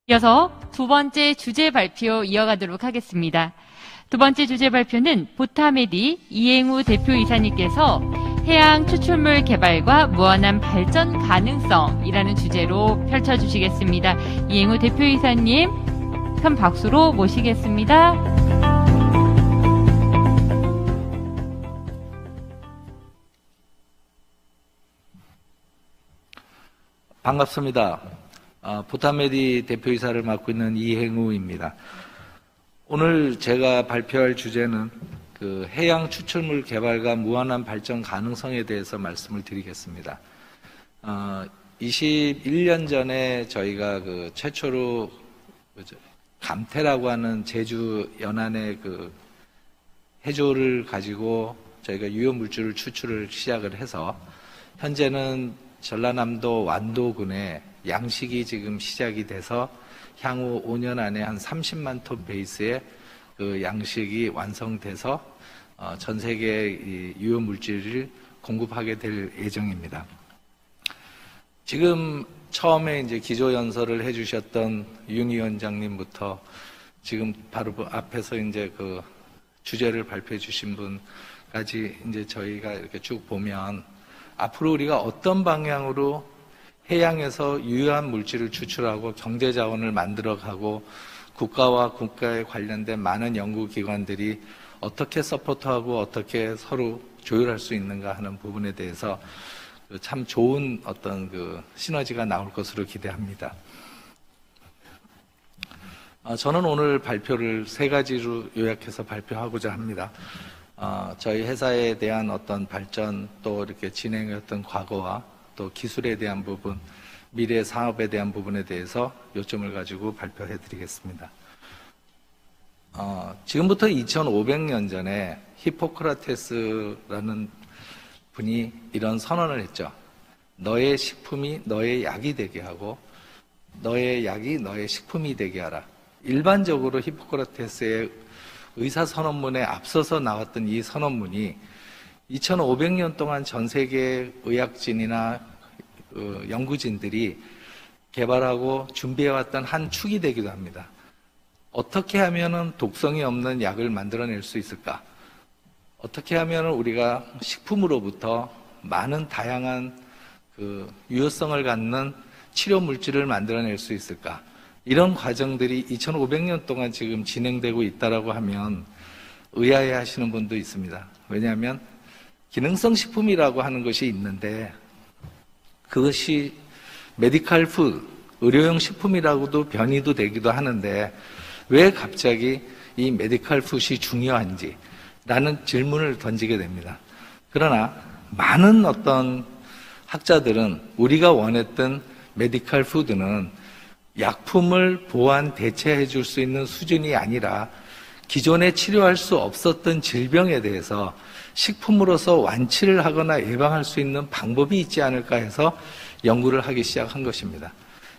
이어서 두 번째 주제 발표 이어가도록 하겠습니다. 두 번째 주제 발표는 보타메디 이행우 대표이사님께서 해양 추출물 개발과 무한한 발전 가능성이라는 주제로 펼쳐주시겠습니다. 이행우 대표이사님 큰 박수로 모시겠습니다. 반갑습니다. 보타메디 대표이사를 맡고 있는 이행우입니다. 오늘 제가 발표할 주제는 해양 추출물 개발과 무한한 발전 가능성에 대해서 말씀을 드리겠습니다. 21년 전에 저희가 최초로 감태라고 하는 제주 연안의 해조를 가지고 저희가 유효 물질을 추출을 시작을 해서 현재는 전라남도 완도군에 양식이 지금 시작이 돼서 향후 5년 안에 한 30만 톤 베이스의 양식이 완성돼서 전 세계 유효 물질을 공급하게 될 예정입니다. 지금 처음에 이제 기조 연설을 해주셨던 윤 위원장님부터 지금 바로 앞에서 이제 주제를 발표해 주신 분까지 이제 저희가 이렇게 쭉 보면 앞으로 우리가 어떤 방향으로 해양에서 유효한 물질을 추출하고 경제 자원을 만들어가고 국가와 국가에 관련된 많은 연구기관들이 어떻게 서포트하고 어떻게 서로 조율할 수 있는가 하는 부분에 대해서 참 좋은 어떤 시너지가 나올 것으로 기대합니다. 저는 오늘 발표를 세 가지로 요약해서 발표하고자 합니다. 저희 회사에 대한 어떤 발전, 또 이렇게 진행했던 과거와 또 기술에 대한 부분, 미래 사업에 대한 부분에 대해서 요점을 가지고 발표해 드리겠습니다. 지금부터 2500년 전에 히포크라테스라는 분이 이런 선언을 했죠. 너의 식품이 너의 약이 되게 하고 너의 약이 너의 식품이 되게 하라. 일반적으로 히포크라테스의 의사선언문에 앞서서 나왔던 이 선언문이 2500년 동안 전 세계 의학진이나 연구진들이 개발하고 준비해왔던 한 축이 되기도 합니다. 어떻게 하면 독성이 없는 약을 만들어낼 수 있을까? 어떻게 하면 우리가 식품으로부터 많은 다양한 유효성을 갖는 치료 물질을 만들어낼 수 있을까? 이런 과정들이 2500년 동안 지금 진행되고 있다라고 하면 의아해 하시는 분도 있습니다. 왜냐하면 기능성 식품이라고 하는 것이 있는데 그것이 메디컬 푸드, 의료용 식품이라고도 변이도 되기도 하는데 왜 갑자기 이 메디컬 푸드이 중요한지 라는 질문을 던지게 됩니다. 그러나 많은 어떤 학자들은 우리가 원했던 메디컬 푸드는 약품을 보완 대체해 줄 수 있는 수준이 아니라 기존에 치료할 수 없었던 질병에 대해서 식품으로서 완치를 하거나 예방할 수 있는 방법이 있지 않을까 해서 연구를 하기 시작한 것입니다.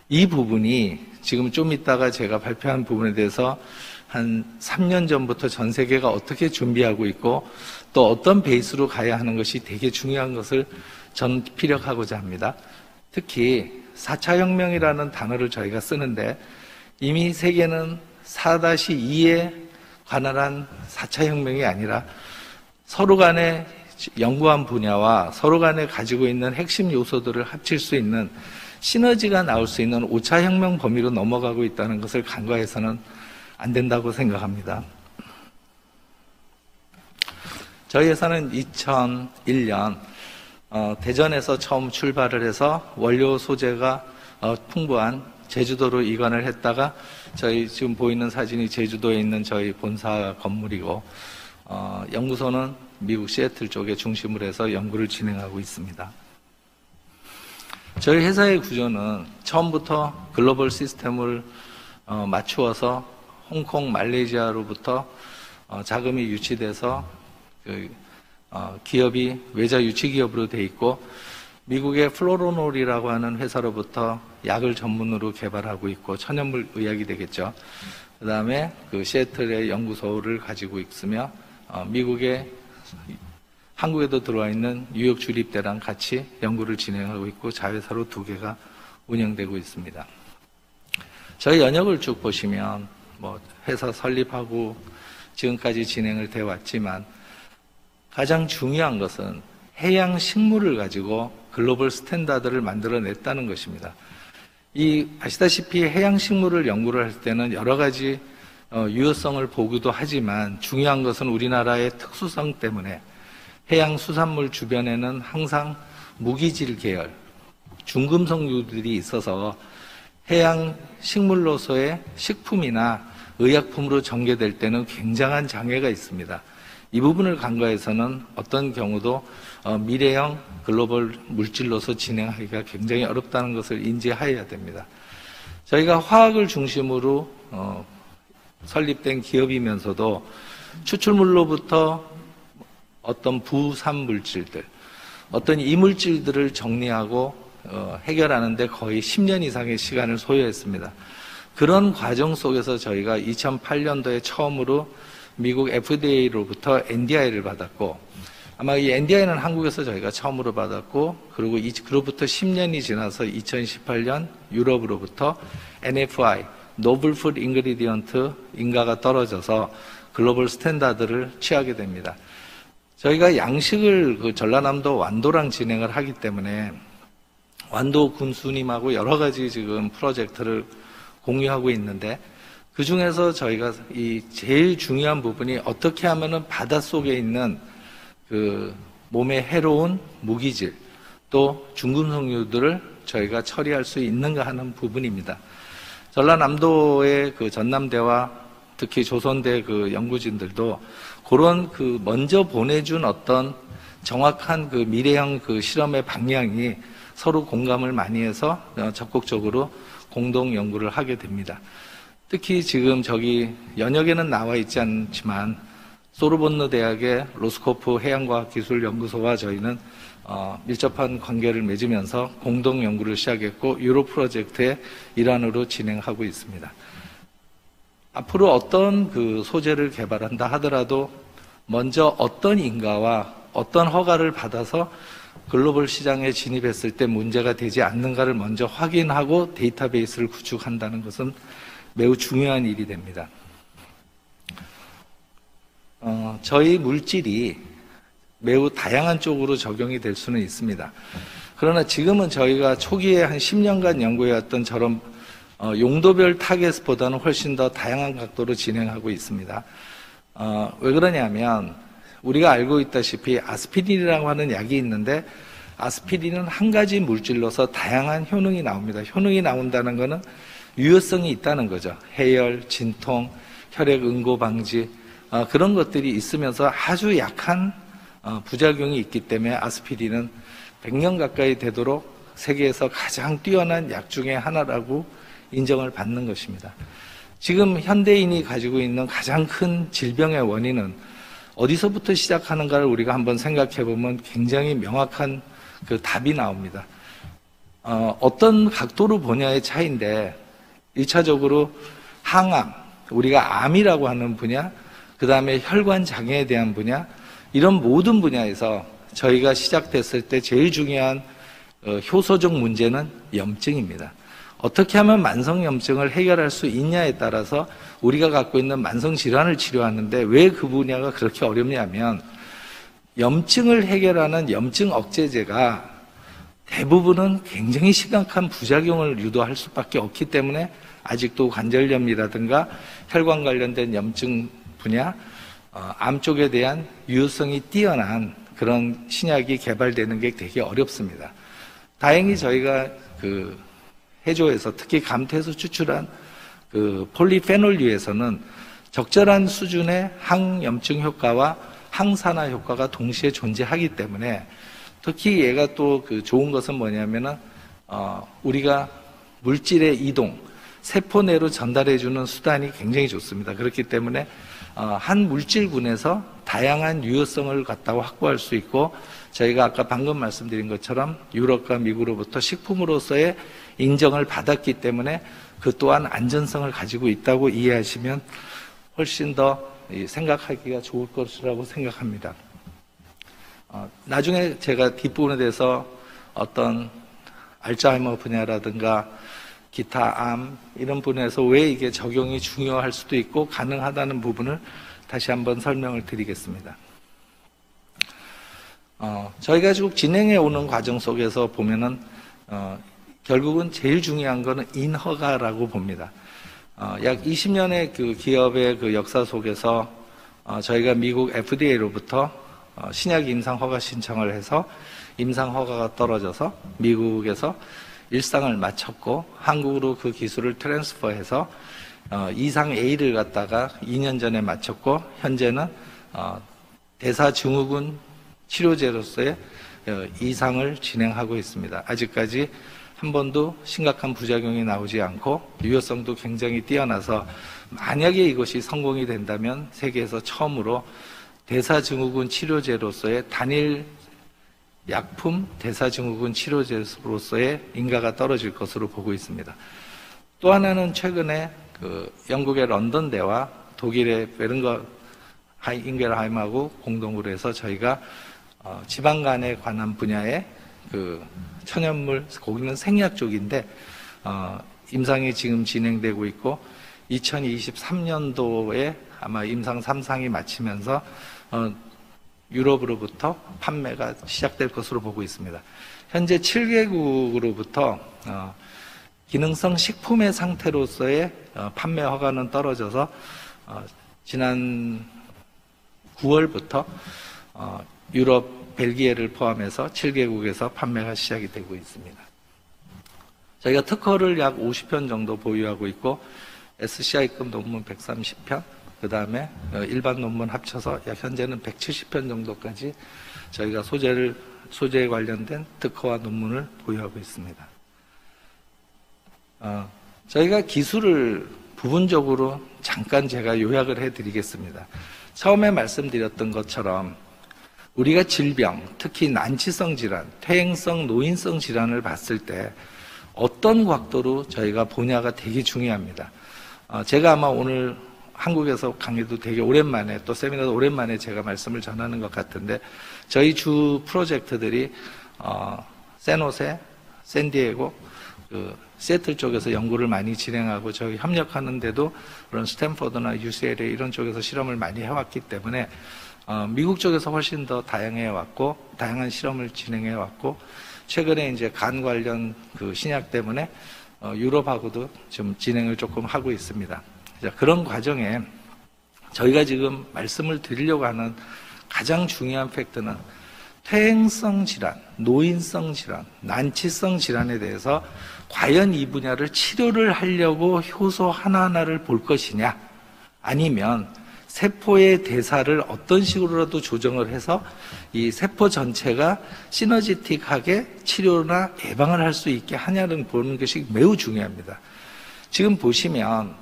이 부분이 지금 좀 이따가 제가 발표한 부분에 대해서 한 3년 전부터 전 세계가 어떻게 준비하고 있고 또 어떤 베이스로 가야 하는 것이 되게 중요한 것을 저는 피력하고자 합니다. 특히 4차 혁명이라는 단어를 저희가 쓰는데 이미 세계는 4-2에 관한한 4차 혁명이 아니라 서로 간에 연구한 분야와 서로 간에 가지고 있는 핵심 요소들을 합칠 수 있는 시너지가 나올 수 있는 5차 혁명 범위로 넘어가고 있다는 것을 간과해서는 안 된다고 생각합니다. 저희 회사는 2001년 대전에서 처음 출발을 해서 원료 소재가 풍부한 제주도로 이관을 했다가 저희 지금 보이는 사진이 제주도에 있는 저희 본사 건물이고 연구소는 미국 시애틀 쪽에 중심으로 해서 연구를 진행하고 있습니다. 저희 회사의 구조는 처음부터 글로벌 시스템을 맞추어서 홍콩, 말레이시아로부터 자금이 유치돼서 기업이 외자 유치 기업으로 돼 있고 미국의 플로로놀이라고 하는 회사로부터 약을 전문으로 개발하고 있고 천연물 의약이 되겠죠. 그 다음에 시애틀의 연구소를 가지고 있으며 미국의 한국에도 들어와 있는 뉴욕 주립대랑 같이 연구를 진행하고 있고 자회사로 2개가 운영되고 있습니다. 저희 연역을 쭉 보시면 뭐 회사 설립하고 지금까지 진행을 돼 왔지만 가장 중요한 것은 해양 식물을 가지고 글로벌 스탠다드를 만들어냈다는 것입니다. 아시다시피 해양 식물을 연구를 할 때는 여러 가지 유효성을 보기도 하지만 중요한 것은 우리나라의 특수성 때문에 해양 수산물 주변에는 항상 무기질 계열, 중금속류들이 있어서 해양 식물로서의 식품이나 의약품으로 전개될 때는 굉장한 장애가 있습니다. 이 부분을 간과해서는 어떤 경우도 미래형 글로벌 물질로서 진행하기가 굉장히 어렵다는 것을 인지해야 됩니다. 저희가 화학을 중심으로 설립된 기업이면서도 추출물로부터 어떤 부산 물질들, 어떤 이물질들을 정리하고 해결하는 데 거의 10년 이상의 시간을 소요했습니다. 그런 과정 속에서 저희가 2008년도에 처음으로 미국 FDA로부터 NDI를 받았고, 아마 이 NDI는 한국에서 저희가 처음으로 받았고, 그리고 그로부터 10년이 지나서 2018년 유럽으로부터 NFI, 노블 푸드 인그리디언트 인가가 떨어져서 글로벌 스탠다드를 취하게 됩니다. 저희가 양식을 전라남도 완도랑 진행을 하기 때문에 완도 군수님하고 여러 가지 지금 프로젝트를 공유하고 있는데, 그 중에서 저희가 이 제일 중요한 부분이 어떻게 하면은 바닷속에 있는 그 몸에 해로운 무기질 또 중금속류들을 저희가 처리할 수 있는가 하는 부분입니다. 전라남도의 그 전남대와 특히 조선대 그 연구진들도 그런 그 먼저 보내준 어떤 정확한 그 미래형 그 실험의 방향이 서로 공감을 많이 해서 적극적으로 공동 연구를 하게 됩니다. 특히 지금 저기 연역에는 나와 있지 않지만 소르본느 대학의 로스코프 해양과학기술연구소와 저희는 밀접한 관계를 맺으면서 공동 연구를 시작했고 유로 프로젝트의 일환으로 진행하고 있습니다. 앞으로 어떤 그 소재를 개발한다 하더라도 먼저 어떤 인가와 어떤 허가를 받아서 글로벌 시장에 진입했을 때 문제가 되지 않는가를 먼저 확인하고 데이터베이스를 구축한다는 것은 매우 중요한 일이 됩니다. 저희 물질이 매우 다양한 쪽으로 적용이 될 수는 있습니다. 그러나 지금은 저희가 초기에 한 10년간 연구해왔던 저런 용도별 타겟보다는 훨씬 더 다양한 각도로 진행하고 있습니다. 왜 그러냐면 우리가 알고 있다시피 아스피린이라고 하는 약이 있는데 아스피린은 한 가지 물질로서 다양한 효능이 나옵니다. 효능이 나온다는 것은 유효성이 있다는 거죠. 해열, 진통, 혈액 응고 방지 그런 것들이 있으면서 아주 약한 부작용이 있기 때문에 아스피린은 100년 가까이 되도록 세계에서 가장 뛰어난 약 중에 하나라고 인정을 받는 것입니다. 지금 현대인이 가지고 있는 가장 큰 질병의 원인은 어디서부터 시작하는가를 우리가 한번 생각해 보면 굉장히 명확한 그 답이 나옵니다. 어떤 각도로 보냐의 차이인데 1차적으로 항암, 우리가 암이라고 하는 분야, 그 다음에 혈관 장애에 대한 분야, 이런 모든 분야에서 저희가 시작됐을 때 제일 중요한 효소적 문제는 염증입니다. 어떻게 하면 만성염증을 해결할 수 있냐에 따라서 우리가 갖고 있는 만성질환을 치료하는데 왜 그 분야가 그렇게 어렵냐면 염증을 해결하는 염증 억제제가 대부분은 굉장히 심각한 부작용을 유도할 수밖에 없기 때문에 아직도 관절염이라든가 혈관 관련된 염증 분야, 암 쪽에 대한 유효성이 뛰어난 그런 신약이 개발되는 게 되게 어렵습니다. 다행히 저희가 그 해조에서 특히 감태에서 추출한 그 폴리페놀류에서는 적절한 수준의 항염증 효과와 항산화 효과가 동시에 존재하기 때문에 특히 얘가 또 그 좋은 것은 뭐냐면은 우리가 물질의 이동, 세포 내로 전달해주는 수단이 굉장히 좋습니다. 그렇기 때문에 한 물질군에서 다양한 유효성을 갖다가 확보할 수 있고 저희가 아까 방금 말씀드린 것처럼 유럽과 미국으로부터 식품으로서의 인정을 받았기 때문에 그 또한 안전성을 가지고 있다고 이해하시면 훨씬 더 생각하기가 좋을 것이라고 생각합니다. 나중에 제가 뒷부분에 대해서 어떤 알츠하이머 분야라든가 기타 암 이런 분야에서 왜 이게 적용이 중요할 수도 있고 가능하다는 부분을 다시 한번 설명을 드리겠습니다. 저희가 쭉 진행해 오는 과정 속에서 보면은 결국은 제일 중요한 거는 인허가라고 봅니다. 약 20년의 그 기업의 그 역사 속에서 저희가 미국 FDA로부터 신약 임상 허가 신청을 해서 임상 허가가 떨어져서 미국에서 일상을 마쳤고 한국으로 그 기술을 트랜스퍼해서 이상 A를 갖다가 2년 전에 마쳤고 현재는 대사증후군 치료제로서의 이상을 진행하고 있습니다. 아직까지 한 번도 심각한 부작용이 나오지 않고 유효성도 굉장히 뛰어나서 만약에 이것이 성공이 된다면 세계에서 처음으로 대사증후군 치료제로서의 단일 약품 대사증후군 치료제로서의 인가가 떨어질 것으로 보고 있습니다. 또 하나는 최근에 그 영국의 런던대와 독일의 베른거 인겔하임하고 공동으로 해서 저희가 지방간에 관한 분야의 그 천연물, 거기는 생약 쪽인데 임상이 지금 진행되고 있고 2023년도에 아마 임상 3상이 마치면서 유럽으로부터 판매가 시작될 것으로 보고 있습니다. 현재 7개국으로부터 기능성 식품의 상태로서의 판매 허가는 떨어져서 지난 9월부터 유럽, 벨기에를 포함해서 7개국에서 판매가 시작이 되고 있습니다. 저희가 특허를 약 50편 정도 보유하고 있고 SCI급 논문 130편, 그 다음에 일반 논문 합쳐서 약 현재는 170편 정도까지 저희가 소재에 관련된 특허와 논문을 보유하고 있습니다. 저희가 기술을 부분적으로 잠깐 제가 요약을 해드리겠습니다. 처음에 말씀드렸던 것처럼 우리가 질병, 특히 난치성 질환, 퇴행성, 노인성 질환을 봤을 때 어떤 각도로 저희가 보냐가 되게 중요합니다. 제가 아마 오늘 한국에서 강의도 되게 오랜만에 또 세미나도 오랜만에 제가 말씀을 전하는 것 같은데 저희 주 프로젝트들이 샌호세, 샌디에고, 시애틀 쪽에서 연구를 많이 진행하고 저희 협력하는데도 그런 스탠퍼드나 UCLA 이런 쪽에서 실험을 많이 해왔기 때문에 미국 쪽에서 훨씬 더 다양해왔고 다양한 실험을 진행해왔고 최근에 이제 간 관련 그 신약 때문에 유럽하고도 좀 진행을 조금 하고 있습니다. 그런 과정에 저희가 지금 말씀을 드리려고 하는 가장 중요한 팩트는 퇴행성 질환, 노인성 질환, 난치성 질환에 대해서 과연 이 분야를 치료를 하려고 효소 하나하나를 볼 것이냐 아니면 세포의 대사를 어떤 식으로라도 조정을 해서 이 세포 전체가 시너지틱하게 치료나 예방을 할 수 있게 하냐는 보는 것이 매우 중요합니다. 지금 보시면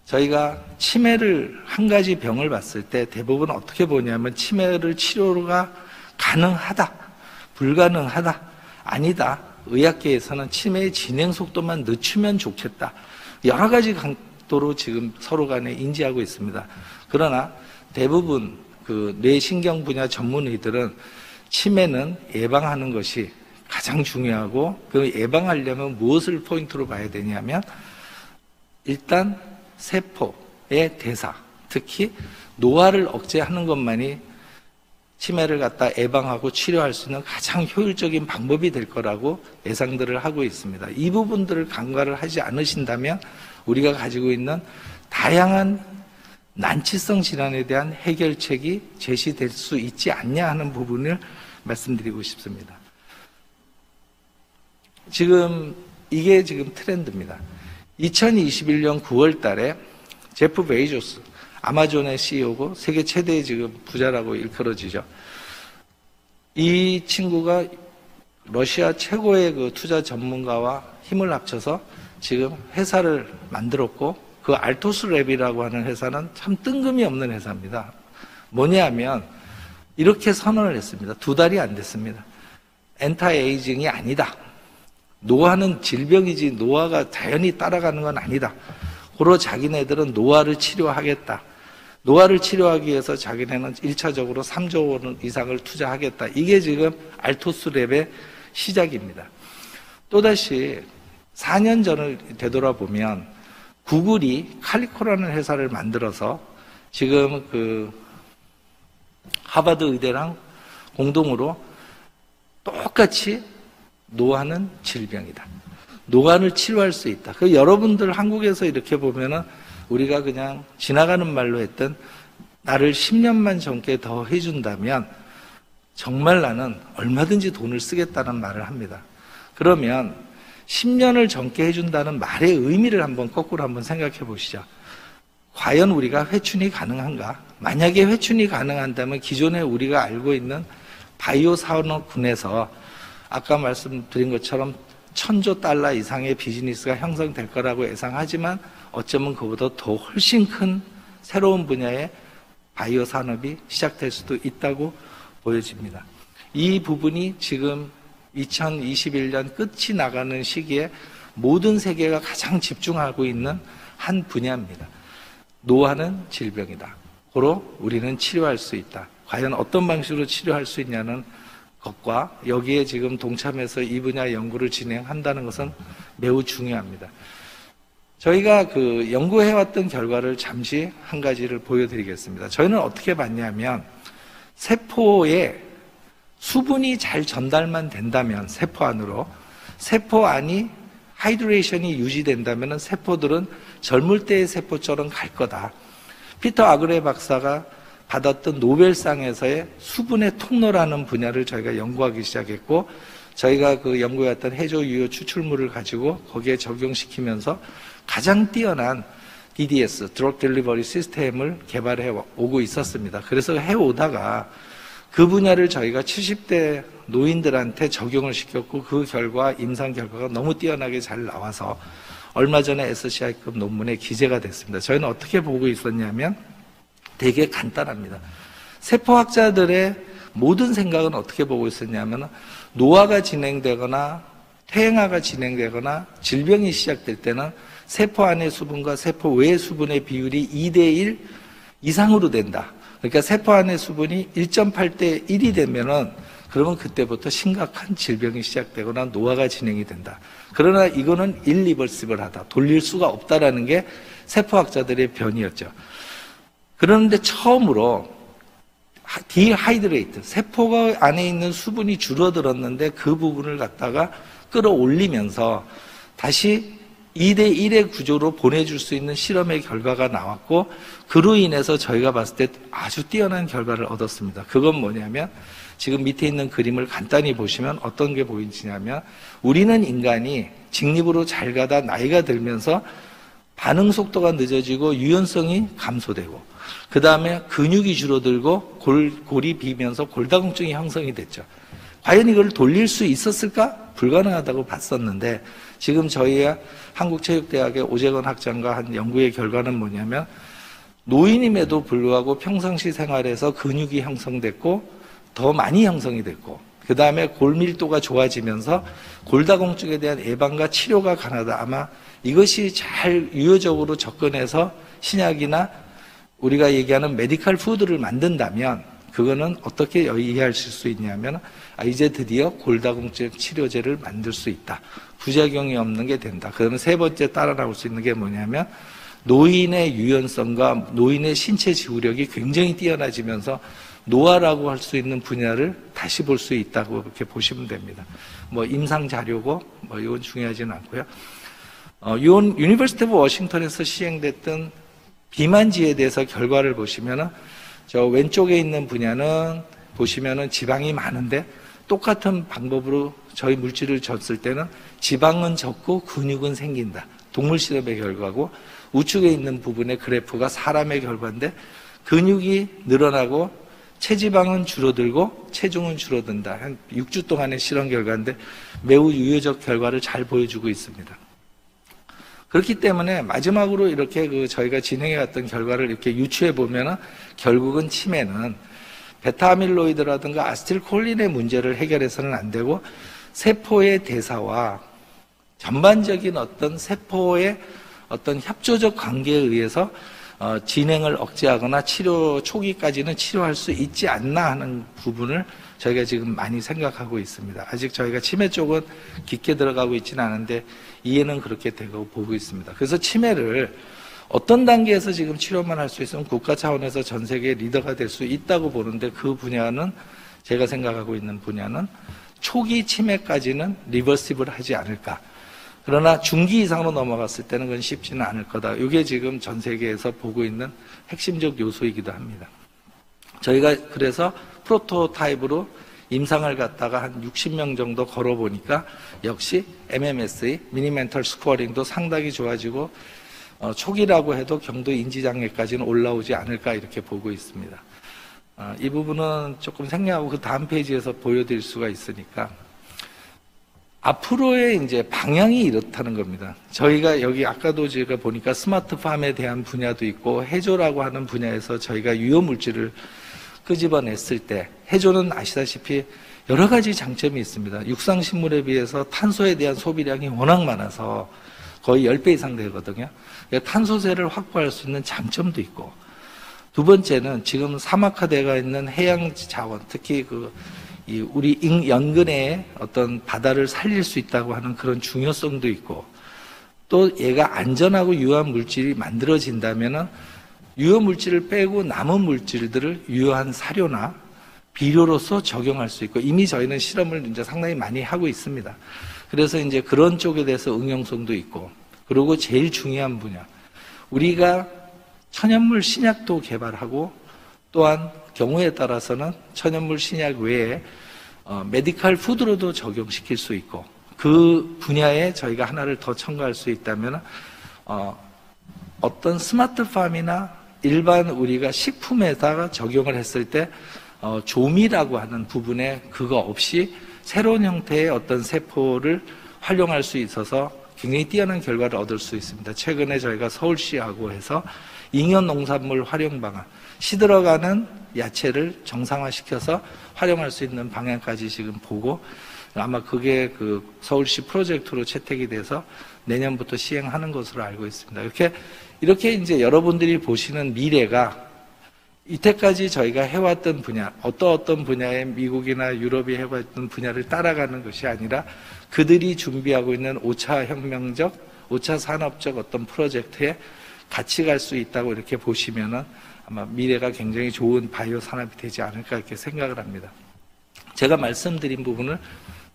저희가 치매를 한 가지 병을 봤을 때 대부분 어떻게 보냐면 치매를 치료가 가능하다, 불가능하다, 아니다. 의학계에서는 치매의 진행 속도만 늦추면 좋겠다. 여러 가지 각도로 지금 서로 간에 인지하고 있습니다. 그러나 대부분 그 뇌신경 분야 전문의들은 치매는 예방하는 것이 가장 중요하고 그 예방하려면 무엇을 포인트로 봐야 되냐면 일단 세포의 대사, 특히 노화를 억제하는 것만이 치매를 갖다 예방하고 치료할 수 있는 가장 효율적인 방법이 될 거라고 예상들을 하고 있습니다. 이 부분들을 간과를 하지 않으신다면 우리가 가지고 있는 다양한 난치성 질환에 대한 해결책이 제시될 수 있지 않냐 하는 부분을 말씀드리고 싶습니다. 지금 이게 지금 트렌드입니다. 2021년 9월 달에 제프 베이조스, 아마존의 CEO고 세계 최대의 지금 부자라고 일컬어지죠. 이 친구가 러시아 최고의 그 투자 전문가와 힘을 합쳐서 지금 회사를 만들었고 그 알토스랩이라고 하는 회사는 참 뜬금이 없는 회사입니다. 뭐냐면 이렇게 선언을 했습니다. 2달이 안 됐습니다. 엔타에이징이 아니다. 노화는 질병이지 노화가 자연히 따라가는 건 아니다. 고로 자기네들은 노화를 치료하겠다. 노화를 치료하기 위해서 자기네는 1차적으로 3조 원 이상을 투자하겠다. 이게 지금 알토스랩의 시작입니다. 또다시 4년 전을 되돌아보면 구글이 칼리코라는 회사를 만들어서 지금 하버드 의대랑 공동으로 똑같이 노화는 질병이다. 노화를 치료할 수 있다. 여러분들 한국에서 이렇게 보면은 우리가 그냥 지나가는 말로 했던 나를 10년만 젊게 더 해준다면 정말 나는 얼마든지 돈을 쓰겠다는 말을 합니다. 그러면 10년을 젊게 해준다는 말의 의미를 거꾸로 한번 생각해 보시죠. 과연 우리가 회춘이 가능한가? 만약에 회춘이 가능한다면 기존에 우리가 알고 있는 바이오 산업군에서 아까 말씀드린 것처럼 $1,000조 이상의 비즈니스가 형성될 거라고 예상하지만 어쩌면 그보다 더 훨씬 큰 새로운 분야의 바이오 산업이 시작될 수도 있다고 보여집니다. 이 부분이 지금 2021년 끝이 나가는 시기에 모든 세계가 가장 집중하고 있는 한 분야입니다. 노화는 질병이다. 고로 우리는 치료할 수 있다. 과연 어떤 방식으로 치료할 수 있냐는 것과 여기에 지금 동참해서 이 분야 연구를 진행한다는 것은 매우 중요합니다. 저희가 연구해왔던 결과를 잠시 한 가지를 보여드리겠습니다. 저희는 어떻게 봤냐면 세포에 수분이 잘 전달만 된다면 세포 안으로 세포 안이 하이드레이션이 유지된다면 세포들은 젊을 때의 세포처럼 갈 거다. 피터 아그레 박사가 받았던 노벨상에서의 수분의 통로라는 분야를 저희가 연구하기 시작했고 저희가 연구해왔던 해조 유효 추출물을 가지고 거기에 적용시키면서 가장 뛰어난 DDS, Drug Delivery 시스템을 개발해 오고 있었습니다. 그래서 해오다가 그 분야를 저희가 70대 노인들한테 적용을 시켰고 그 결과 임상 결과가 너무 뛰어나게 잘 나와서 얼마 전에 SCI급 논문에 기재가 됐습니다. 저희는 어떻게 보고 있었냐면 되게 간단합니다. 세포학자들의 모든 생각은 어떻게 보고 있었냐면 노화가 진행되거나 퇴행화가 진행되거나 질병이 시작될 때는 세포 안의 수분과 세포 외의 수분의 비율이 2대1 이상으로 된다. 그러니까 세포 안의 수분이 1.8대 1이 되면은 그러면 그때부터 심각한 질병이 시작되거나 노화가 진행이 된다. 그러나 이거는 일리버시블하다. 돌릴 수가 없다라는 게 세포학자들의 변이었죠. 그런데 처음으로 디하이드레이트, 세포가 안에 있는 수분이 줄어들었는데 그 부분을 갖다가 끌어올리면서 다시 2대1의 구조로 보내줄 수 있는 실험의 결과가 나왔고 그로 인해서 저희가 봤을 때 아주 뛰어난 결과를 얻었습니다. 그건 뭐냐면 지금 밑에 있는 그림을 간단히 보시면 어떤 게 보이시냐면 우리는 인간이 직립으로 잘 가다 나이가 들면서 반응 속도가 늦어지고 유연성이 감소되고 그 다음에 근육이 줄어들고 골이 비면서 골다공증이 형성이 됐죠. 과연 이걸 돌릴 수 있었을까? 불가능하다고 봤었는데 지금 저희 한국체육대학의 오재건 학장과 한 연구의 결과는 뭐냐면 노인임에도 불구하고 평상시 생활에서 근육이 형성됐고 더 많이 형성이 됐고 그 다음에 골밀도가 좋아지면서 골다공증에 대한 예방과 치료가 가능하다. 아마 이것이 잘 유효적으로 접근해서 신약이나 우리가 얘기하는 메디컬 푸드를 만든다면 그거는 어떻게 이해하실 수 있냐면 이제 드디어 골다공증 치료제를 만들 수 있다. 부작용이 없는 게 된다. 그러면 세 번째 따라 나올 수 있는 게 뭐냐면 노인의 유연성과 노인의 신체 지구력이 굉장히 뛰어나지면서 노화라고 할 수 있는 분야를 다시 볼 수 있다고 그렇게 보시면 됩니다. 임상 자료고 이건 중요하지는 않고요. 유니버시티 오브 워싱턴에서 시행됐던 비만지에 대해서 결과를 보시면은 저 왼쪽에 있는 분야는 보시면은 지방이 많은데 똑같은 방법으로 저희 물질을 줬을 때는 지방은 적고 근육은 생긴다. 동물 실험의 결과고 우측에 있는 부분의 그래프가 사람의 결과인데 근육이 늘어나고 체지방은 줄어들고 체중은 줄어든다. 한 6주 동안의 실험 결과인데 매우 유효적 결과를 잘 보여주고 있습니다. 그렇기 때문에 마지막으로 이렇게 저희가 진행해왔던 결과를 이렇게 유추해 보면은 결국은 치매는 베타아밀로이드라든가 아세틸콜린의 문제를 해결해서는 안 되고 세포의 대사와 전반적인 어떤 세포의 어떤 협조적 관계에 의해서 진행을 억제하거나 치료 초기까지는 치료할 수 있지 않나 하는 부분을 저희가 지금 많이 생각하고 있습니다. 아직 저희가 치매 쪽은 깊게 들어가고 있지는 않은데 이해는 그렇게 되고 보고 있습니다. 그래서 치매를 어떤 단계에서 지금 치료만 할 수 있으면 국가 차원에서 전 세계 리더가 될 수 있다고 보는데, 그 분야는 제가 생각하고 있는 분야는 초기 치매까지는 리버시블 하지 않을까. 그러나 중기 이상으로 넘어갔을 때는 그건 쉽지는 않을 거다. 이게 지금 전 세계에서 보고 있는 핵심적 요소이기도 합니다. 저희가 그래서 프로토타입으로 임상을 갖다가 한 60명 정도 걸어보니까 역시 MMSE, 미니멘털 스코어링도 상당히 좋아지고 초기라고 해도 경도 인지장애까지는 올라오지 않을까 이렇게 보고 있습니다. 이 부분은 조금 생략하고 그 다음 페이지에서 보여드릴 수가 있으니까, 앞으로의 이제 방향이 이렇다는 겁니다. 저희가 여기 아까도 제가 보니까 스마트팜에 대한 분야도 있고 해조라고 하는 분야에서 저희가 유효물질을 끄집어냈을 때, 해조는 아시다시피 여러 가지 장점이 있습니다. 육상식물에 비해서 탄소에 대한 소비량이 워낙 많아서 거의 10배 이상 되거든요. 그러니까 탄소세를 확보할 수 있는 장점도 있고, 두 번째는 지금 사막화되어 있는 해양 자원, 특히 우리 연근의 어떤 바다를 살릴 수 있다고 하는 그런 중요성도 있고, 또 얘가 안전하고 유효한 물질이 만들어진다면은 유효 물질을 빼고 남은 물질들을 유효한 사료나 비료로서 적용할 수 있고, 이미 저희는 실험을 이제 상당히 많이 하고 있습니다. 그래서 이제 그런 쪽에 대해서 응용성도 있고, 그리고 제일 중요한 분야, 우리가 천연물 신약도 개발하고, 또한 경우에 따라서는 천연물 신약 외에 메디컬 푸드로도 적용시킬 수 있고, 그 분야에 저희가 하나를 더 첨가할 수 있다면 어떤 스마트팜이나 일반 우리가 식품에다가 적용을 했을 때 조미라고 하는 부분에 그거 없이 새로운 형태의 어떤 세포를 활용할 수 있어서 굉장히 뛰어난 결과를 얻을 수 있습니다. 최근에 저희가 서울시하고 해서 잉여 농산물 활용 방안, 시들어가는 야채를 정상화시켜서 활용할 수 있는 방향까지 지금 보고, 아마 그게 그 서울시 프로젝트로 채택이 돼서 내년부터 시행하는 것으로 알고 있습니다. 이렇게 이제 여러분들이 보시는 미래가 이때까지 저희가 해왔던 분야, 어떤 분야에 미국이나 유럽이 해왔던 분야를 따라가는 것이 아니라 그들이 준비하고 있는 5차 혁명적, 5차 산업적 어떤 프로젝트에 같이 갈 수 있다고 이렇게 보시면은 아마 미래가 굉장히 좋은 바이오 산업이 되지 않을까 이렇게 생각을 합니다. 제가 말씀드린 부분을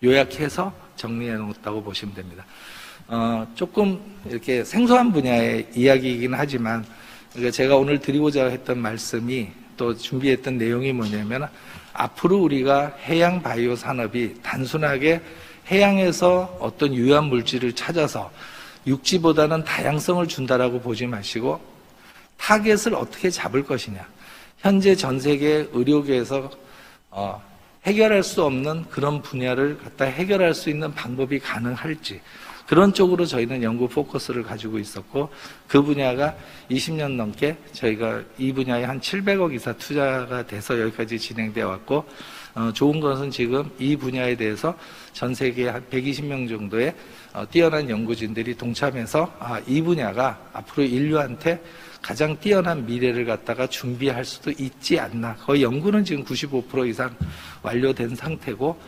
요약해서 정리해 놓았다고 보시면 됩니다. 조금 이렇게 생소한 분야의 이야기이긴 하지만, 제가 오늘 드리고자 했던 말씀이, 또 준비했던 내용이 뭐냐면, 앞으로 우리가 해양 바이오 산업이 단순하게 해양에서 어떤 유효한 물질을 찾아서 육지보다는 다양성을 준다라고 보지 마시고 타겟을 어떻게 잡을 것이냐, 현재 전 세계 의료계에서 해결할 수 없는 그런 분야를 갖다 해결할 수 있는 방법이 가능할지, 그런 쪽으로 저희는 연구 포커스를 가지고 있었고, 그 분야가 20년 넘게 저희가 이 분야에 한 700억 이상 투자가 돼서 여기까지 진행되어 왔고, 좋은 것은 지금 이 분야에 대해서 전 세계 한 120명 정도의 뛰어난 연구진들이 동참해서 이 분야가 앞으로 인류한테 가장 뛰어난 미래를 갖다가 준비할 수도 있지 않나. 거의 연구는 지금 95% 이상 완료된 상태고,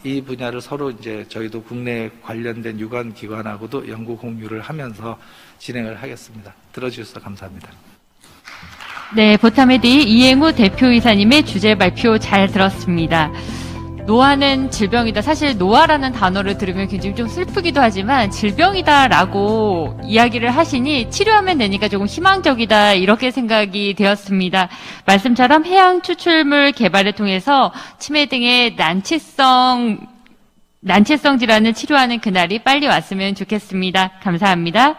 이 분야를 서로 이제 저희도 국내 관련된 유관 기관하고도 연구 공유를 하면서 진행을 하겠습니다. 들어주셔서 감사합니다. 네, 보타메디 이행우 대표이사님의 주제 발표 잘 들었습니다. 노화는 질병이다. 사실 노화라는 단어를 들으면 굉장히 좀 슬프기도 하지만 질병이다라고 이야기를 하시니 치료하면 되니까 조금 희망적이다, 이렇게 생각이 되었습니다. 말씀처럼 해양 추출물 개발을 통해서 치매 등의 난치성 질환을 치료하는 그날이 빨리 왔으면 좋겠습니다. 감사합니다.